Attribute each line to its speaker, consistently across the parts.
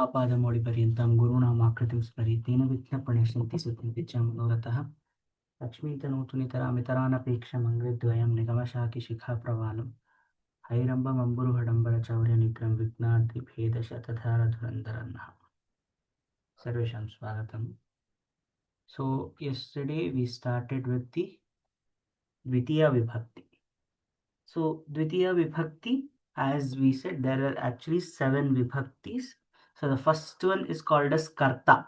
Speaker 1: आपादमौलिपर्यन्तं गुरूणामाकृतिं स्मरेत् तेन विघ्नप्रणश्यन्ति सिद्ध्यन्ति च मनोरथः। लक्ष्मीतनोतु नितरामितरानपेक्षमङ्गद्वयं निगमशाकिशिखाप्रवालं हैरम्बमम्बुरुहडम्बरचौर्यनिग्रं विघ्नाद्रिभेदशतधारधुरन्धरन्नः। सर्वेषां स्वागतम्. So yesterday we started with the Dvitiya Vibhakti. So Dvitiya Vibhakti, as we said, there are actually 7 Vibhaktis. So the first one is called as Karta.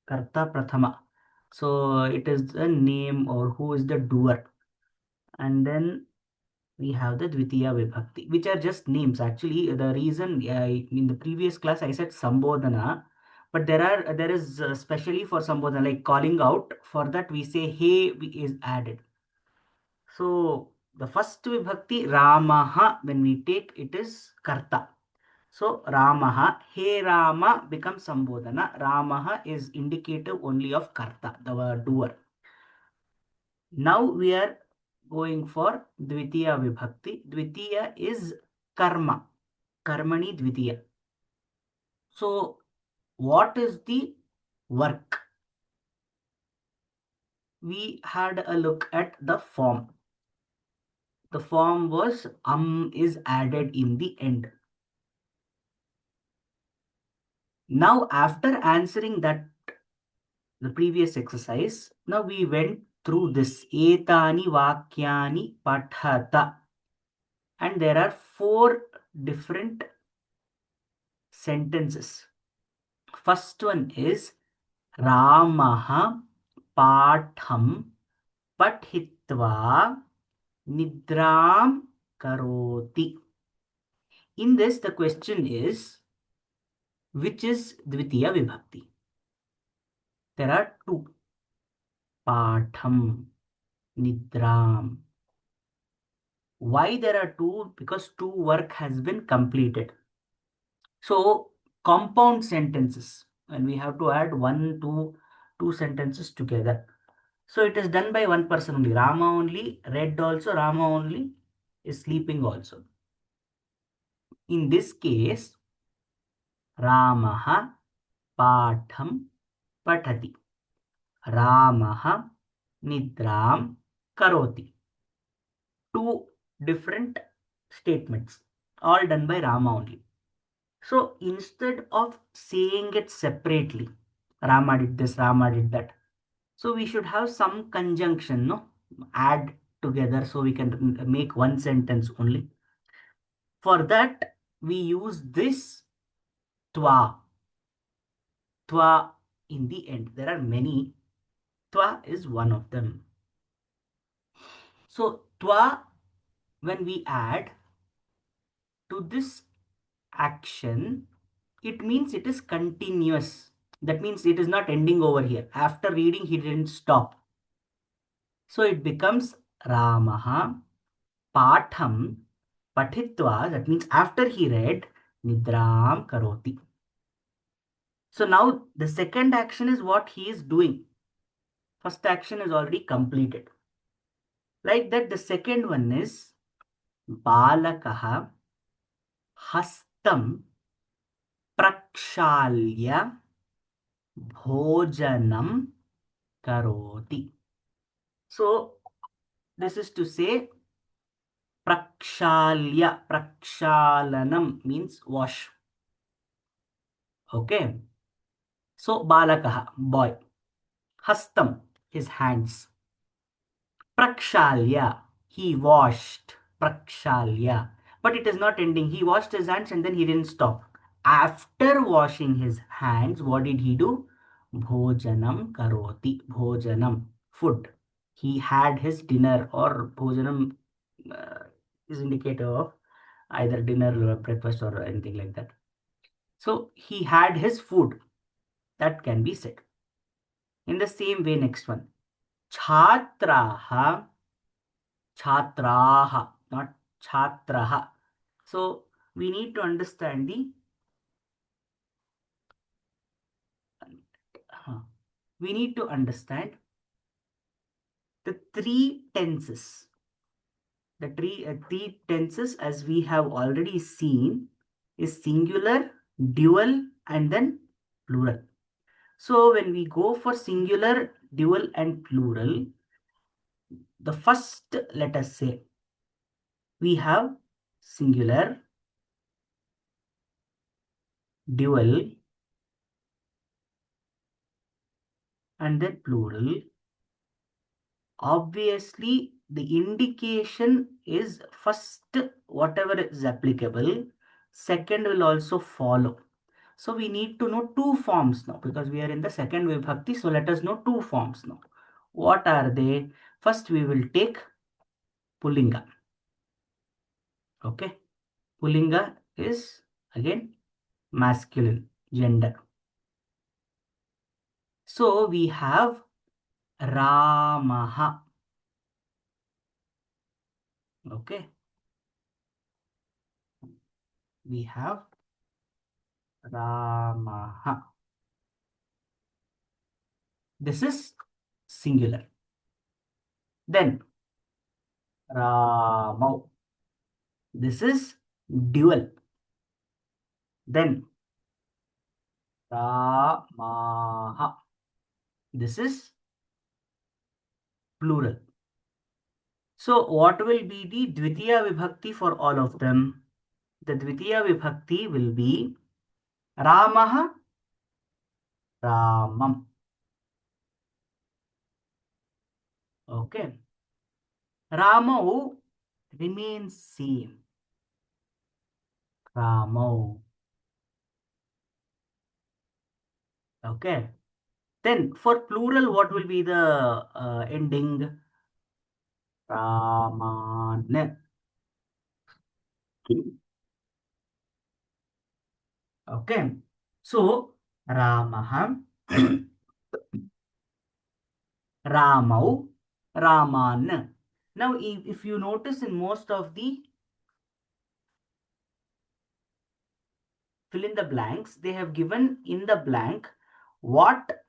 Speaker 1: Karta Prathama. So it is the name or who is the doer. And then we have the Dvitiya Vibhakti, which are just names. Actually, the reason in the previous class I said Sambodhana, but there is especially for Sambodhana, like calling out, for that we say Hey is added. So the first Vibhakti Ramaha, when we take it is Karta. So Ramaha, Hey Rama becomes Sambodhana. Ramaha is indicative only of Karta, the doer. Now we are going for Dvitiya Vibhakti. Dvitiya is Karma. Karmani Dvitiya. So what is the work? We had a look at the form. The form was is added in the end. Now after answering that, the previous exercise, now we went through this Etani Vakyani Pathata, and there are 4 different sentences. First one is Ramaha Patham Pathitva Nidram Karoti. In this, the question is, which is Dvitiya Vibhakti? There are 2. Patham, Nidram. Why there are 2? Because 2 work has been completed. So compound sentences, and we have to add 1, 2 sentences together. So it is done by one person only. Rama only read also, Rama only is sleeping also. In this case, Ramaha Patham Pathati. Ramaha Nidram Karoti. 2 different statements, all done by Rama only. So instead of saying it separately, Rama did this, Rama did that. So we should have some conjunction, no? Add together so we can make one sentence only. For that, we use this twa. Twa in the end. There are many. Twa is one of them. So twa, when we add to this action, it means it is continuous. That means it is not ending over here. After reading, he didn't stop. So it becomes Ramaha Patham Pathitva. That means after he read, Nidram Karoti. So now the second action is what he is doing. First action is already completed. Like that, the second one is Balakaha Hastam Prakshalya Bhojanam Karoti. So this is to say Prakshalya. Prakshalanam means wash. Okay. So Balakaha, boy. Hastam, his hands. Prakshalya, he washed. Prakshalya. But it is not ending. He washed his hands and then he didn't stop. After washing his hands, what did he do? Bhojanam karoti. Bhojanam, food. He had his dinner, or bhojanam is indicative of either dinner or breakfast or anything like that. So he had his food. That can be said. In the same way, next one. Chhatraha. Chhatraha, not Chhatraha. So we need to understand the 3 tenses. The three tenses, as we have already seen, is singular, dual, and then plural. So when we go for singular, dual, and plural, the first, let us say, we have singular, dual, and then plural. Obviously, the indication is first whatever is applicable, second will also follow. So we need to know two forms now because we are in the second vibhakti. So let us know two forms now. What are they? First we will take Pullinga. Okay. Pullinga is again masculine gender. So we have Ramaha. Okay. We have Ramaha. This is singular. Then Ramau. This is dual. Then Ramaha. This is plural. So what will be the Dvitiya Vibhakti for all of them? The Dvitiya Vibhakti will be Ramaha, Ramam. Okay. Ramau remains same. Ramau. Okay. Then for plural, what will be the ending? Raman. Okay. So Ramaha, Ramau, Raman. Now, if you notice in most of the fill in the blanks, they have given in the blank what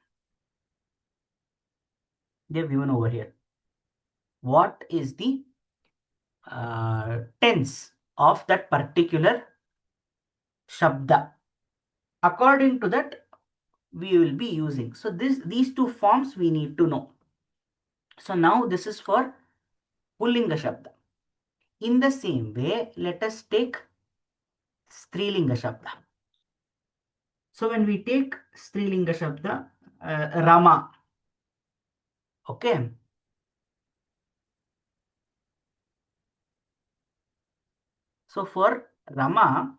Speaker 1: they have given over here. What is the tense of that particular shabda? According to that, we will be using. So these two forms we need to know. So now this is for Pullinga Shabda. In the same way, let us take Strilinga Shabda. So when we take Strilinga Shabda, Rama, okay. So for Rama,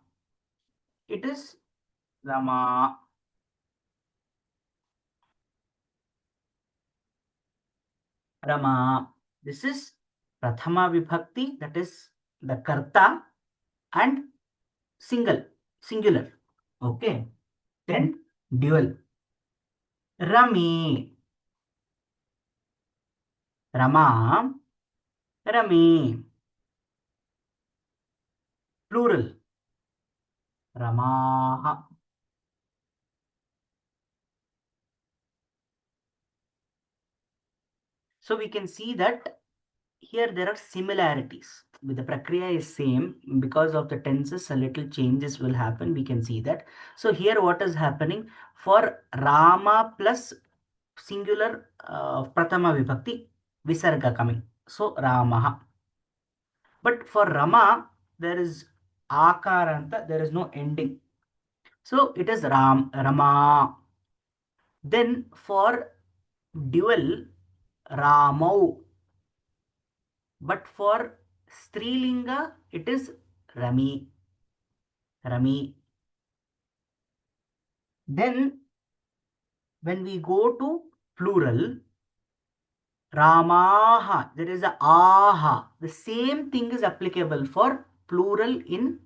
Speaker 1: it is Rama. Rama. This is Prathama Vibhakti, that is the Karta, and singular. Okay. Then dual. Rami. Rama. Rami. Plural. Ramaha. So we can see that here there are similarities. With the prakriya is same, because of the tenses a little changes will happen. We can see that. So here what is happening for Rama plus singular Prathama Vibhakti Visarga coming. So Ramaha. But for Rama there is Akaranta, there is no ending. So it is Rama. Then for dual Ramau. But for Strilinga, it is Rami. Rami. Then when we go to plural, Ramaha, there is a aha. The same thing is applicable for plural in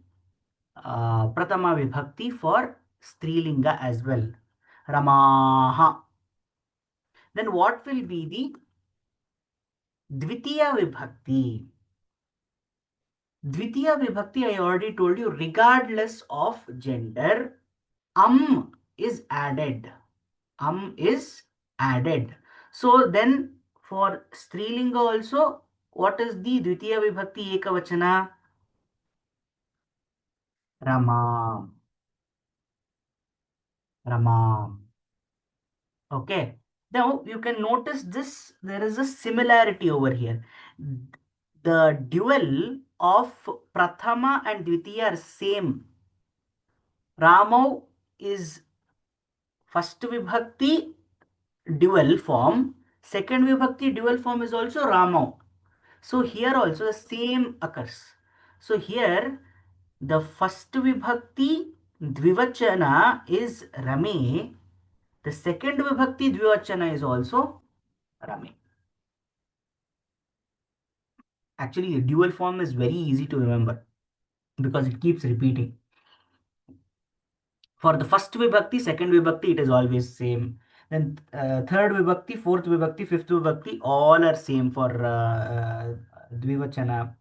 Speaker 1: Pratama Vibhakti for Strilinga as well. Ramaha. Then what will be the Dvitiya Vibhakti? Dvitiya Vibhakti, I already told you, regardless of gender, is added. Is added. So then for Strilinga also, what is the Dvitiya Vibhakti Ekavachana? Rama. Ramam. Okay. Now you can notice this. There is a similarity over here. The dual of Prathama and Dvitiya are same. Ramau is first vibhakti dual form. Second vibhakti dual form is also Ramau. So here also the same occurs. So here the first vibhakti dvivachana is Rame. The second vibhakti dvivachana is also Rame. Actually, the dual form is very easy to remember because it keeps repeating. For the first vibhakti, second vibhakti, it is always same. Then third vibhakti, fourth vibhakti, fifth vibhakti, all are same for dvivachana.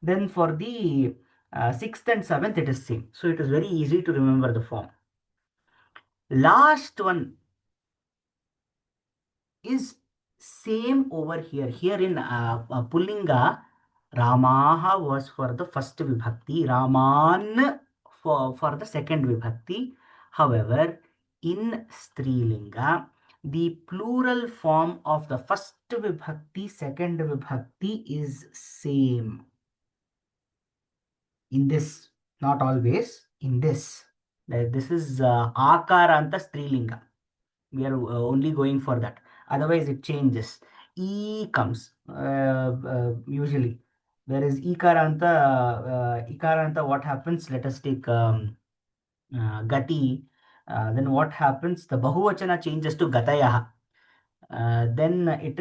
Speaker 1: Then for the sixth and seventh, it is same. So it is very easy to remember the form. Last one is same over here. Here in Pullinga, Ramaha was for the first vibhakti, Raman for the second vibhakti. However, in Strilinga, the plural form of the first vibhakti, second vibhakti is same. In this, not always, in this. This is Akaranta Strilinga. We are only going for that. Otherwise, it changes. E comes usually. Whereas Ikaranta, what happens? Let us take Gati. Then what happens? The Bahuvachana changes to Gatayah. Then it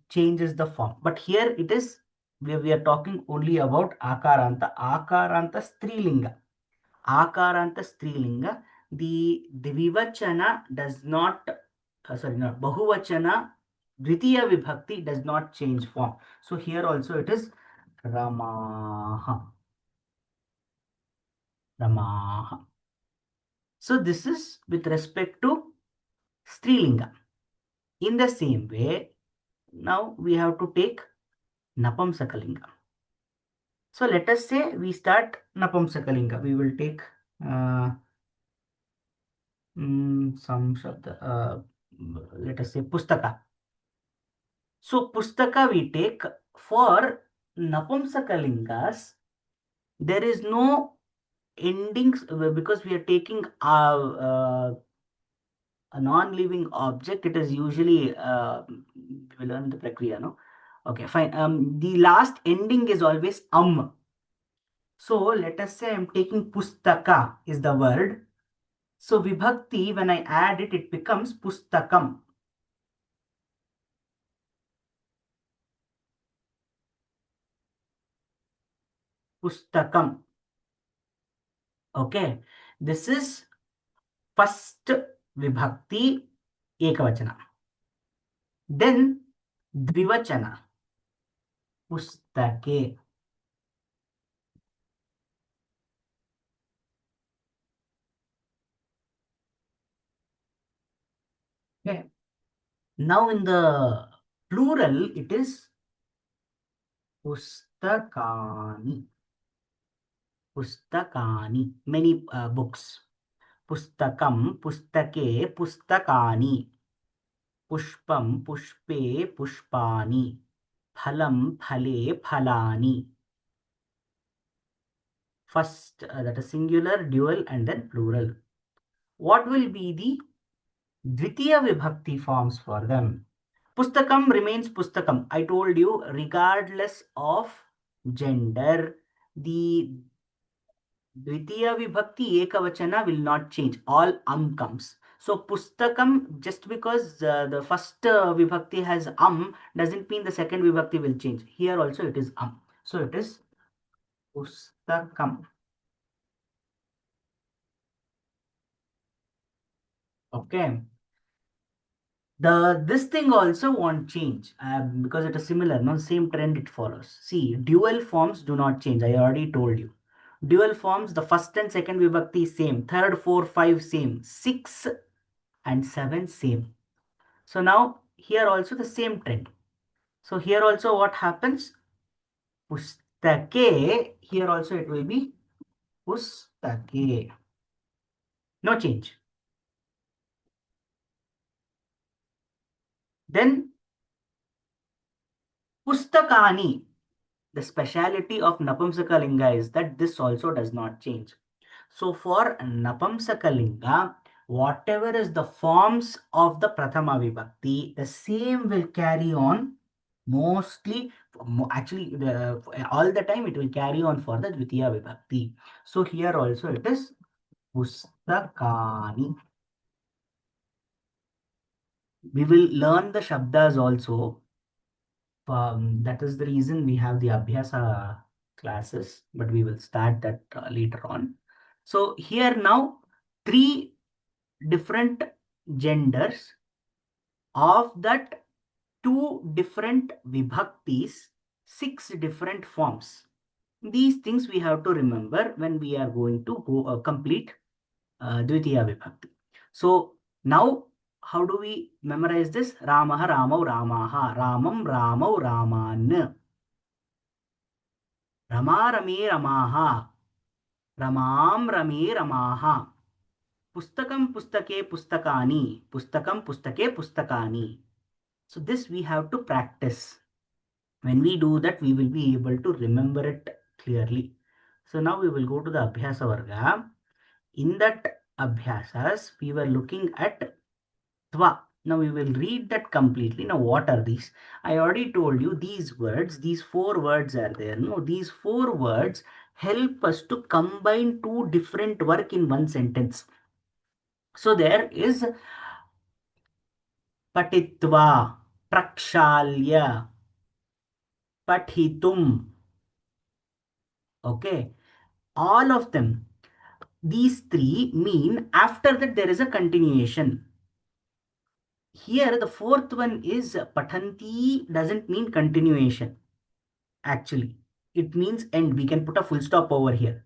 Speaker 1: changes the form. But here it is, we are talking only about Akaranta. Akaranta Strilinga. Akaranta Strilinga, the Vivachana does not, sorry, not Bahuvachana, Dvitiya Vibhakti does not change form. So here also it is Ramaha. Ramaha. So this is with respect to Strilinga. In the same way, now we have to take Napamsakalinga. So let us say we start Napamsakalinga. We will take some shabda, let us say Pustaka. So Pustaka we take for Napumsakalingas. There is no endings because we are taking a non-living object. It is usually we learn the prakriya, no? Okay, fine. The last ending is always So let us say I'm taking Pustaka is the word. So Vibhakti, when I add it, it becomes Pustakam. Pustakam. Okay. This is first vibhakti ekavachana. Then dvivachana pustake. Okay. Now in the plural it is pustakani. Pustakani. Many books. Pustakam, pustake, pustakani. Pushpam, pushpe, pushpani. Phalam, phale, phalani. First, that is singular, dual, and then plural. What will be the Dvitiya Vibhakti forms for them? Pustakam remains Pustakam. I told you, regardless of gender, the Dvitiya Vibhakti Ekavachana will not change. All comes. So Pustakam, just because the first Vibhakti has doesn't mean the second Vibhakti will change. Here also it is So it is Pustakam. Okay. This thing also won't change because it is similar, no, same trend it follows. See, dual forms do not change. I already told you. Dual forms, the first and second vibhakti same, third, four, five same, six and seven same. So now here also the same trend. So here also what happens? Pustake. Here also it will be pustake. No change. Then pustakani. The speciality of Napumsakalinga is that this also does not change. So for Napumsakalinga, whatever is the forms of the Prathama Vibhakti, the same will carry on mostly, actually, all the time it will carry on for the Dvitiya Vibhakti. So here also it is Pustakani. We will learn the Shabdas also. That is the reason we have the Abhyasa classes, but we will start that later on. So here now, three different genders of that two different vibhaktis, six different forms. These things we have to remember when we are going to go complete Dvitiya Vibhakti. So now, how do we memorize this? Ramaha Ramau Ramaha, Ramam Ramau Raman, Rama Rame Ramaha, Ramam Rame Ramaha, Pustakam Pustake Pustakani, Pustakam Pustake Pustakani. So this we have to practice. When we do that, we will be able to remember it clearly. So now we will go to the Abhyasa Varga. In that Abhyasas, we were looking at Tva. Now we will read that completely. Now what are these? I already told you these words, these four words are there. No, these four words help us to combine two different work in one sentence. So there is Patitva, Prakshalya, Pathitum. Okay, all of them. These three mean after that there is a continuation. Here the fourth one is Pathanti doesn't mean continuation. Actually, it means end. We can put a full stop over here.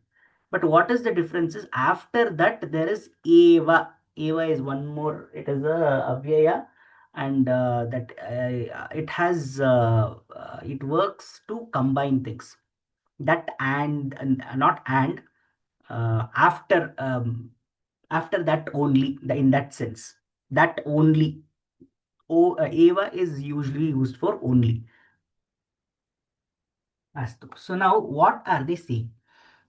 Speaker 1: But what is the difference is after that there is Eva. Eva is one more. It is a Avyaya, and that it has it works to combine things. That and not and after that only in that sense, that only eva is usually used for only. Astu. So now what are they saying?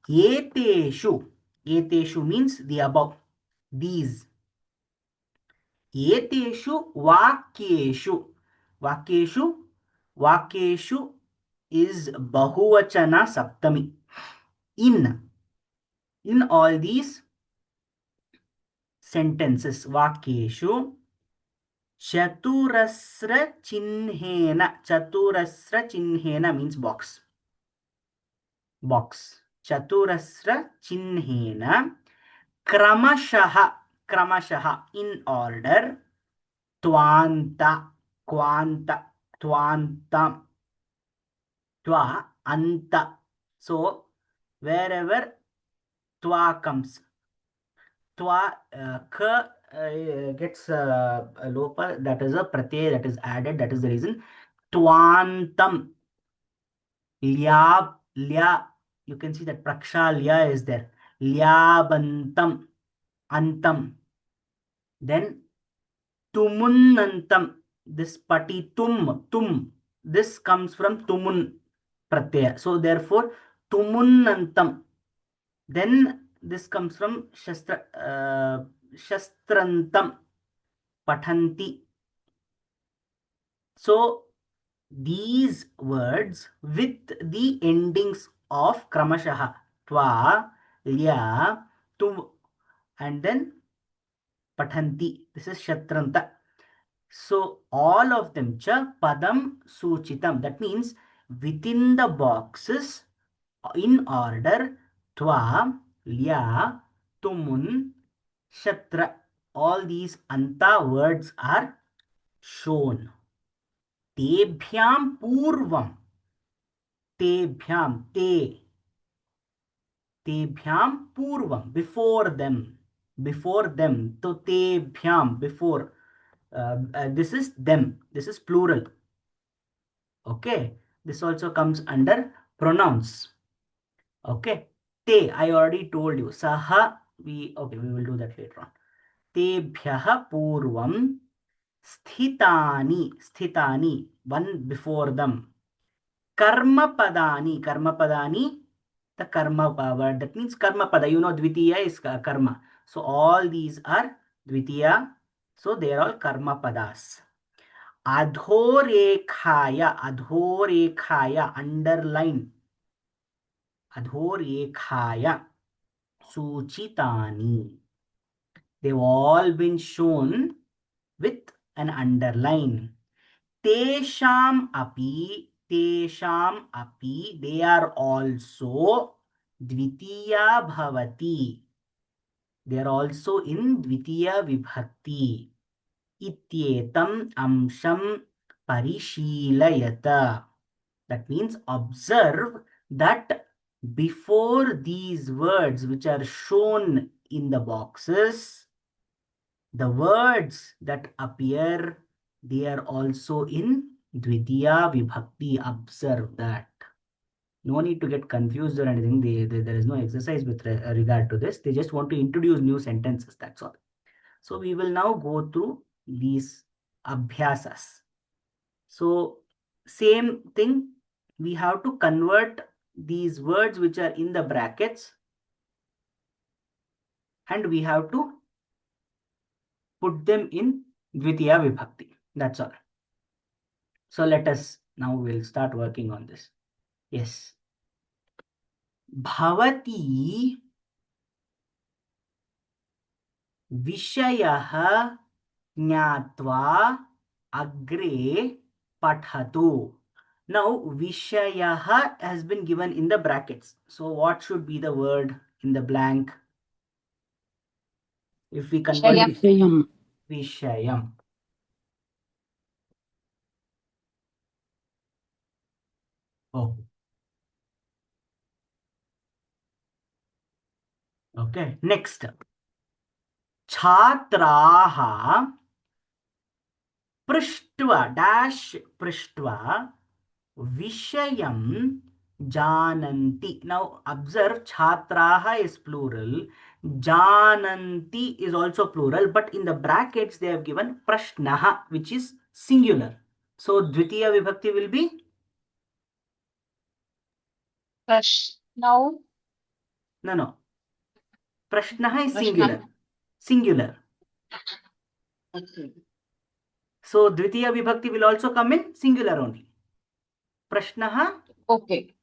Speaker 1: Eteshu. Eteshu means the above, these. Eteshu vakyeshu. Vakyeshu. Vakyeshu is bahuvachana saptami. In all these sentences, vakyeshu, chaturasra chinhena. Chaturasra chinhena means box. Box. Chaturasra chinhena. Kramashaha. Kramashaha in order. Twanta. Kwanta. Twanta. Twa. Anta. So wherever twa comes, twa k gets a lopa, that is a pratyay that is added, that is the reason. Twantam, lyab, lya, you can see that praksha lya is there. Lyabantam, antam. Then tumunantam, this patitum, tum, this comes from tumun pratyaya, so therefore tumunantam. Then this comes from shastrantam, pathanti. So these words with the endings of kramashaha, twa, lya, tum, and then pathanti. This is shatranta. So all of them cha padam suchitam. That means within the boxes in order, twa, lya, tumun, shatra. All these anta words are shown. Tebhyam purvam. Tebhyam, tebhyam purvam, before them. Before them. So tebhyam, before. This is them. This is plural. Okay. This also comes under pronouns. Okay. Te, I already told you. Saha, okay, we will do that later on. Tebhyaha purvam Sthitani, sthitani, one before them. Karma padani, karma padani, the karma word. That means karma pada. You know, dvitiya is karma. So all these are dvitiya. So they are all karma padas. Adhorekhaya, adhorekhaya, underline. Adhorekhaya, suchitani. They've all been shown with an underline. Tesham api, they are also dvitiya bhavati. They are also in dvitiya vibhakti. Ityetam amsham parishilayata. That means observe that before these words which are shown in the boxes, the words that appear, they are also in Dvitiya Vibhakti. Observe that. No need to get confused or anything. There is no exercise with regard to this. They just want to introduce new sentences. That's all. So we will now go through these abhyasas. So same thing, we have to convert these words which are in the brackets and we have to put them in Dvitiya Vibhakti. That's all. So let us now we'll start working on this. Yes. Bhavati Vishayah Jnatva Agre Pathatu. Now Vishayah has been given in the brackets. So what should be the word in the blank? If we convert
Speaker 2: Vishayam.
Speaker 1: Vishayam. Vishayam. Oh. Okay. Next. Chhatraha Prishtva dash Prishtva Vishayam Jananti. Now observe Chhatraha is plural. Jananti is also plural, but in the brackets they have given Prashnaha, which is singular. So Dvitiya Vibhakti will be?
Speaker 2: Now,
Speaker 1: No. Prashnaha is
Speaker 2: Prashnam.
Speaker 1: singular. Singular.
Speaker 2: Okay.
Speaker 1: So Dvitiya Vibhakti will also come in singular only. Prashnaha?
Speaker 2: Okay.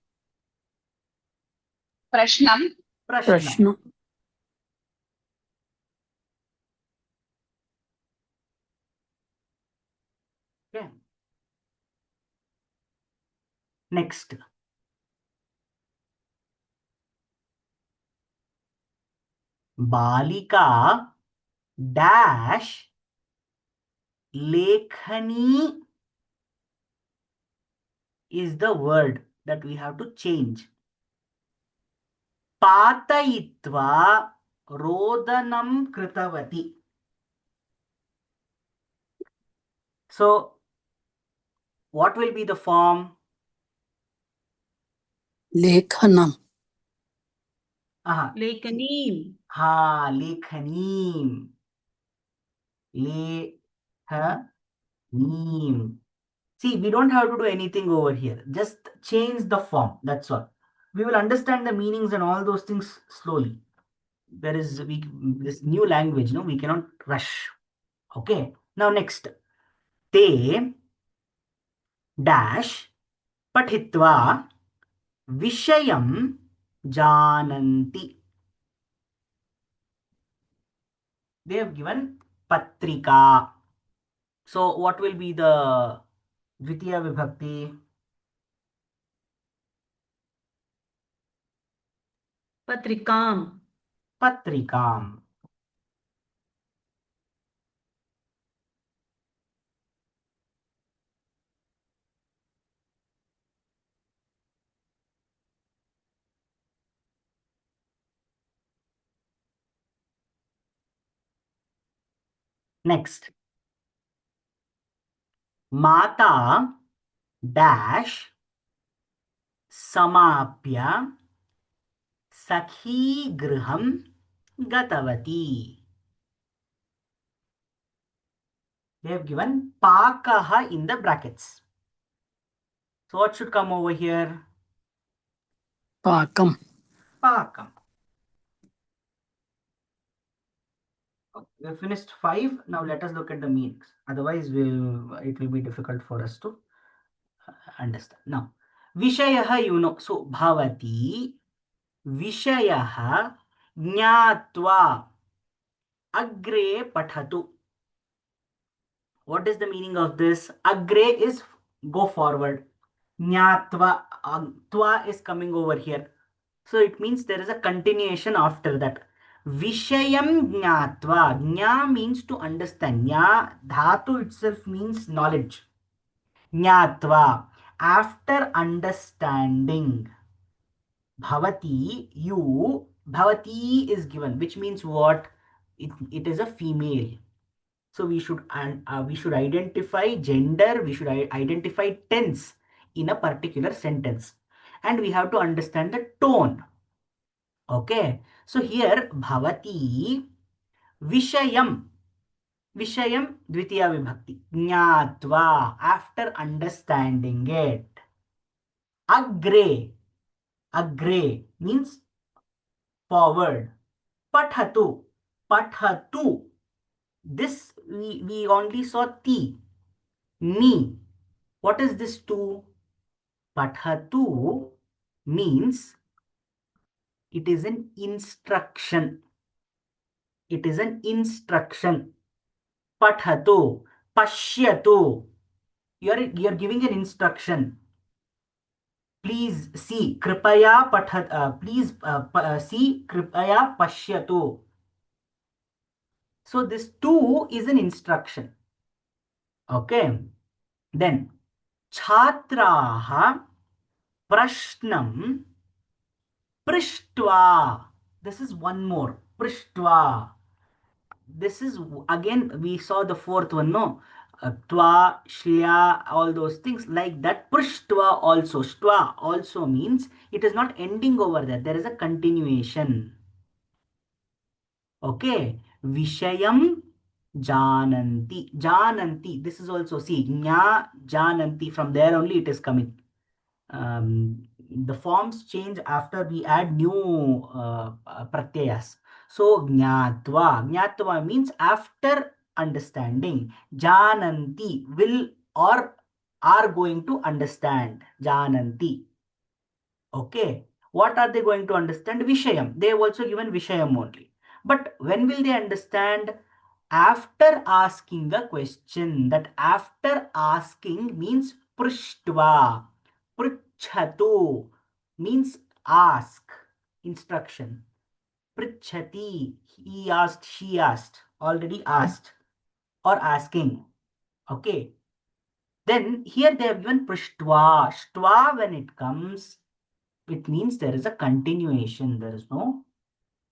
Speaker 2: Prashnam.
Speaker 1: Prashna.
Speaker 3: Prashna.
Speaker 1: Okay. Next. Balika dash Lekhani is the word that we have to change. Patayitva Rodanam Kritavati. So, what will be the form?
Speaker 3: Lekhanam.
Speaker 1: Lekhanim. Ha, Lekhanim. Lekhanim. See, we don't have to do anything over here. Just change the form. That's all. We will understand the meanings and all those things slowly. There is this new language, no, we cannot rush. Okay. Now next, te dash pathitva vishayam jananti. They have given patrika. So what will be the Dvitiya Vibhakti? Patrikam. Patrikam. Next, Mata dash samapya Sakhi griham gatavati. They have given pakaha in the brackets. So what should come over here?
Speaker 3: Pakam.
Speaker 1: Pakam. We have finished 5. Now let us look at the meanings. Otherwise, it will be difficult for us to understand. Now, Vishayaha, you know. So, Bhavati, Vishayaha, Jnatva, Agre Pathatu. What is the meaning of this? Agre is go forward. Jnatva, Tva is coming over here. So it means there is a continuation after that. Vishayam jnatva. Jna means to understand. Jna dhatu itself means knowledge. Jnatva. After understanding. Bhavati, you. Bhavati is given, which means what? It is a female. So we should identify gender. We should identify tense in a particular sentence, and we have to understand the tone. Okay, so here bhavati vishayam, vishayam dvitiya vibhakti, jnatva, after understanding it. Agre, agre means forward. Pathatu, pathatu, this we only saw ti, me. What is this tu? Pathatu means it is an instruction. It is an instruction. Pathatu, pashyatu. You're giving an instruction. Please see, kripaya pathat. Please see, kripaya pashyatu. So this two is an instruction. Okay. Then chhatraha prashnam prishtva. This is one more. Prishtva. This is again, we saw the fourth one, no? Twa, shlya, all those things like that. Prishtva also. Shtva also means it is not ending over there. There is a continuation. Okay. Vishayam jananti. Jananti. This is also, see, nya jananti. From there only it is coming. The forms change after we add new pratyayas. So, jnatva. Jnatva means after understanding. Jananti will or are going to understand. Jananti. Okay. What are they going to understand? Vishayam. They have also given Vishayam only. But when will they understand? After asking a question. That after asking means prishtva. Prichhatu means ask, instruction. Prichhati, he asked, she asked, already asked or asking. Okay. Then here they have given prishtva. Shtva, when it comes, it means there is a continuation. There is no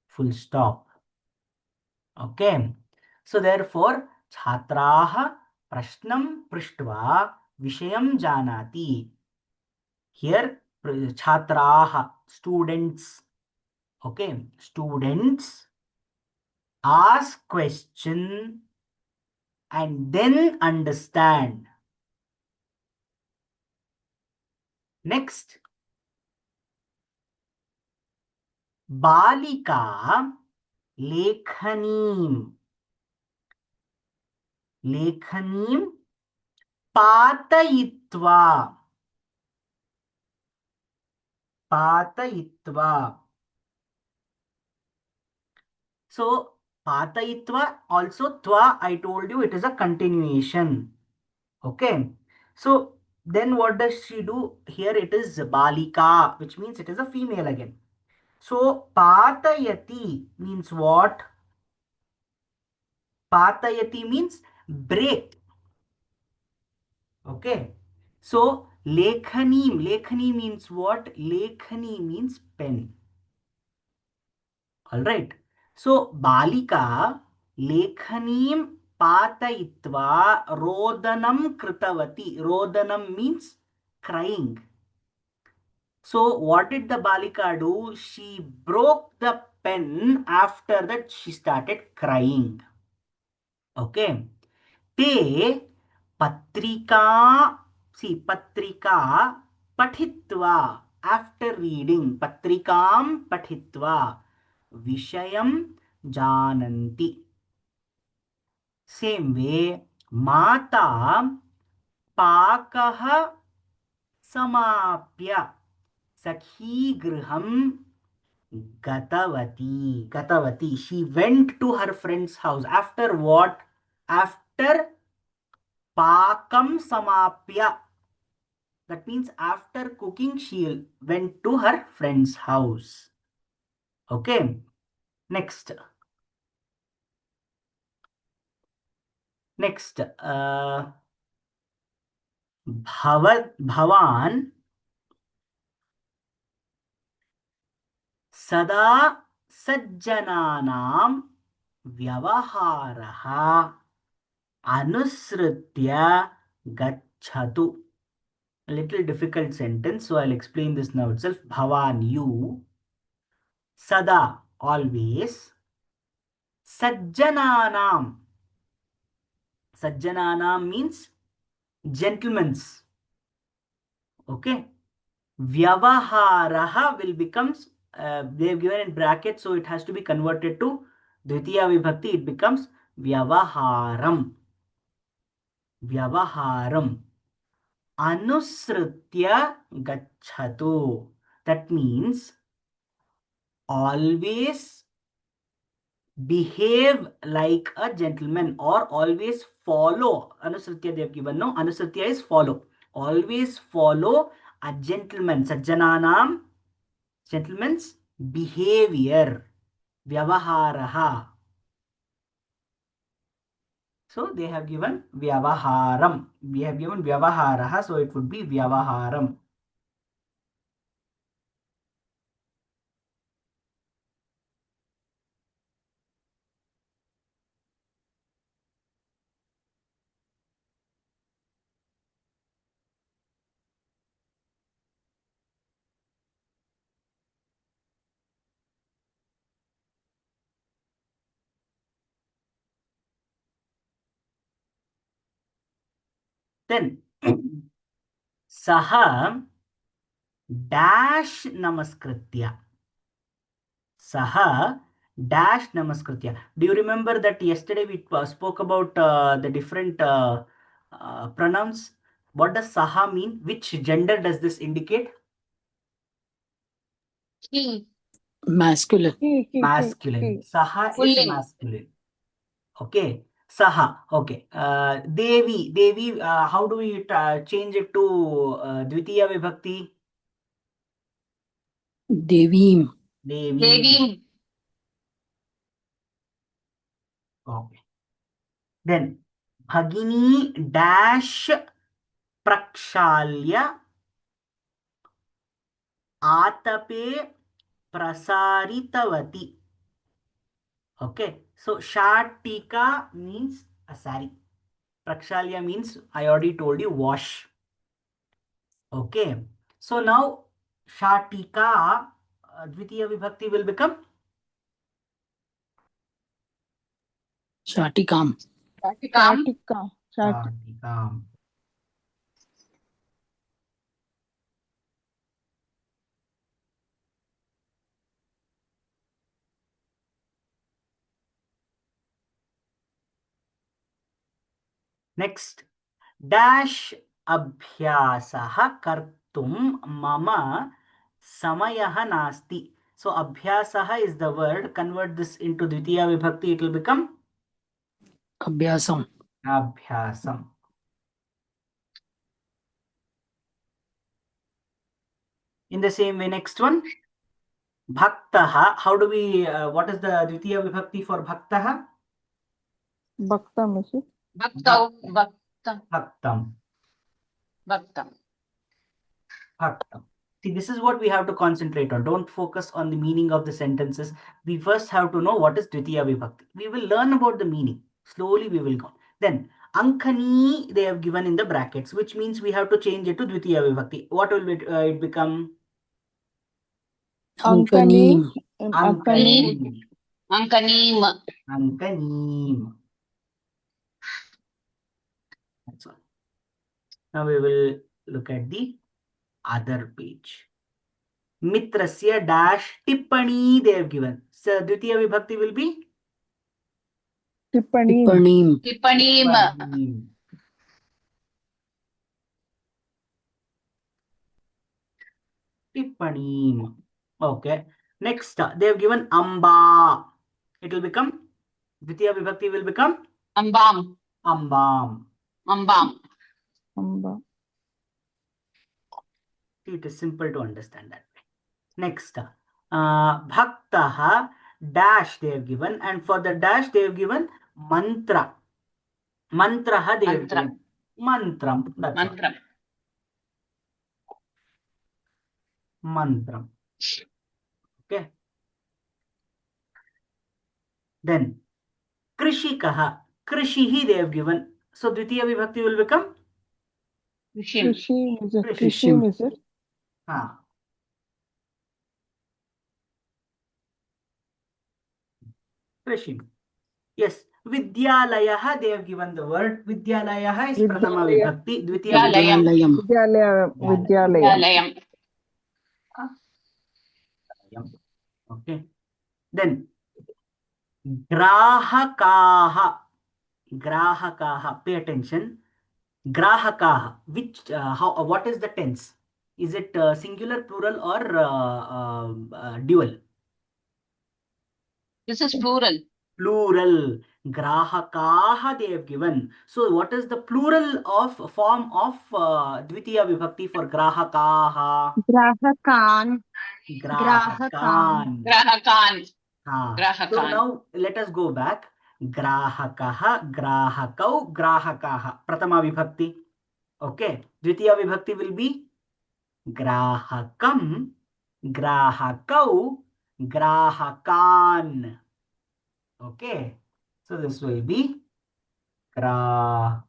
Speaker 1: full stop. Okay. So therefore, chhatraha prashnam prishtva vishayam janati. Here, chhatraha, students. Okay, students ask question and then understand. Next, balika lekhanim. Lekhanim patayitva. Patayitva. So, patayitva also tva, I told you it is a continuation. Okay. So, then what does she do? Here it is balika, which means it is a female again. So, patayati means what? Patayati means break. Okay. So, lekhani. Lekhani means what? Lekhani means pen. Alright. So, balika lekhanim patayitva rodanam kritavati. Rodanam means crying. So, what did the balika do? She broke the pen. After that, she started crying. Okay. ते patrika, see patrika pathitva, after reading patrikam pathitva vishayam jananti. Same way, mata pakah samapya sakhi griham gatavati. She went to her friend's house. After what? After pakam samapya. That means after cooking, she went to her friend's house. Okay. Next. Next. Bhavan सदा सज्जनानां व्यवहारः अनुसृत्य गच्छतु. A little difficult sentence, so I'll explain this now itself. Bhavan, you, sada, always, sajjananam. Sajjananam means gentlemen's. Okay. Vyavaharaha will becomes, they have given in brackets, so it has to be converted to Dvitiya Vibhakti. It becomes Vyavaharam. Vyavaharam. Anusritya gachhatu. That means always behave like a gentleman or always follow. Anusritya they have given. No, Anusritya is follow. Always follow a gentleman. Sajjananam, gentleman's behavior. Vyavaharaha. So they have given Vyavaharam. We have given Vyavaharaha, so it would be Vyavaharam. Then Saha dash namaskritya. Saha dash namaskritya. Do you remember that yesterday we spoke about the different pronouns? What does Saha mean? Which gender does this indicate?
Speaker 2: He.
Speaker 3: Masculine.
Speaker 1: Masculine. Saha is
Speaker 2: Pulling.
Speaker 1: masculine. Okay. Saha. Okay. Devi. How do we change it to Dvitiya Vibhakti?
Speaker 3: Devim.
Speaker 1: Devi.
Speaker 2: Devim.
Speaker 1: Okay. Then Bhagini dash prakshalya atape prasaritavati. Okay. So Shatika means a sari. Prakshalya means I already told you wash. Okay. So now Shatika Dvitiya Vibhakti will become
Speaker 3: Shatikam.
Speaker 2: Shatikam.
Speaker 1: Shatikam. Next, dash abhyasah kartum mama samayah nasti. So abhyasah is the word. Convert this into Dvitiya Vibhakti. It will become
Speaker 3: Abhyasam.
Speaker 1: abhyasam. In the same way, next one, bhaktaha. How do we? What is the Dvitiya Vibhakti for bhaktaha?
Speaker 4: Bhaktam, is it?
Speaker 2: Bhaktav. Bhaktam.
Speaker 1: Bhaktam.
Speaker 2: Bhaktam.
Speaker 1: Bhaktam. See, this is what we have to concentrate on. Don't focus on the meaning of the sentences. We first have to know what is Dvitiya Vibhakti. We will learn about the meaning. Slowly we will go. Then, Ankhani they have given in the brackets, which means we have to change it to Dvitiya Vibhakti. What will it become?
Speaker 3: Ankanim.
Speaker 1: Ankanim.
Speaker 2: Ankanim.
Speaker 1: Ankanim. Now we will look at the other page. Mitrasya dash tippani they have given. So Dvitiya Vibhakti will be
Speaker 4: Tippaneem.
Speaker 3: Tippaneem.
Speaker 2: Tippaneem.
Speaker 1: Tippaneem. Tippaneem. Okay. Next, they have given Amba. It will become, Dvitiya Vibhakti will become
Speaker 2: Ambam.
Speaker 1: Ambam.
Speaker 2: Ambam.
Speaker 4: Amba.
Speaker 1: It is simple to understand that way. Next, Bhaktaha dash they have given, and for the dash they have given mantra. Mantraha they have
Speaker 2: Mantra.
Speaker 1: given. Mantram. That's all.
Speaker 2: Mantra.
Speaker 1: Mantram. Okay. Then Krishikaha. Krishihi they have given. So Dvitiya Vibhakti will become
Speaker 2: Krishim.
Speaker 4: Krishim is it?
Speaker 3: Krishim.
Speaker 4: Krishim is it?
Speaker 1: Krishim. Yes. Vidyalayaha they have given the word. Vidyalayaha is Prathama
Speaker 4: Vidyalaya.
Speaker 1: Vibhakti. Dvitiya
Speaker 2: Vidyalayam.
Speaker 1: Vibhakti.
Speaker 3: Vidyalayam.
Speaker 4: Vidyalaya.
Speaker 2: Vidyalayam.
Speaker 1: Okay. Then Grahakaha. Grahakaha. Pay attention. Grahakaha. Which how what is the tense? Is it singular, plural, or dual?
Speaker 2: This is plural.
Speaker 1: Plural. Grahakaha they have given. So what is the plural of form of Dvitiya Vibhakti for Grahakaha?
Speaker 5: Grahakan.
Speaker 1: Grahakan.
Speaker 2: Grahakan.
Speaker 1: So
Speaker 2: Grahakan.
Speaker 1: now let us go back. Grahakaha, Grahakau, Grahakaha. Pratama Vibhakti. Okay. Dvitiya Vibhakti will be Grahakam, Grahakau, Grahakan. Okay. So this will be Grahakan.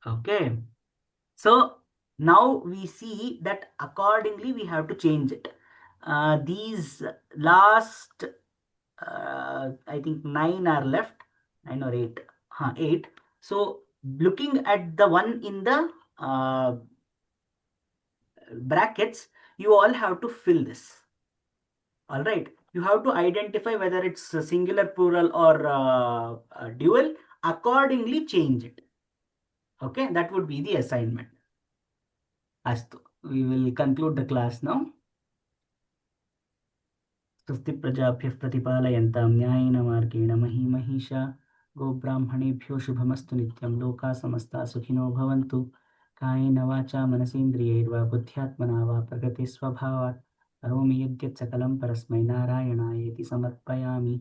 Speaker 1: Okay. So now we see that accordingly we have to change it. These last, I think 9 are left, 9 or 8. 8. So looking at the one in the brackets, you all have to fill this. All right. You have to identify whether it's a singular, plural, or dual. Accordingly, change it. Okay. That would be the assignment. Astu. We will conclude the class now. स्वस्ति प्रजाभ्यः प्रतिपालयन्तां न्यायेन मार्गेण महीमहीषा गोब्राह्मणेभ्यो शुभमस्तु नित्यं लोकाः समस्ताः सुखिनो भवन्तु कायेन वाचा मनसेन्द्रियैर्वा बुद्ध्यात्मना वा प्रकृतिस्वभावात् करोमि यद्यत् सकलं परस्मै नारायणायेति समर्पयामि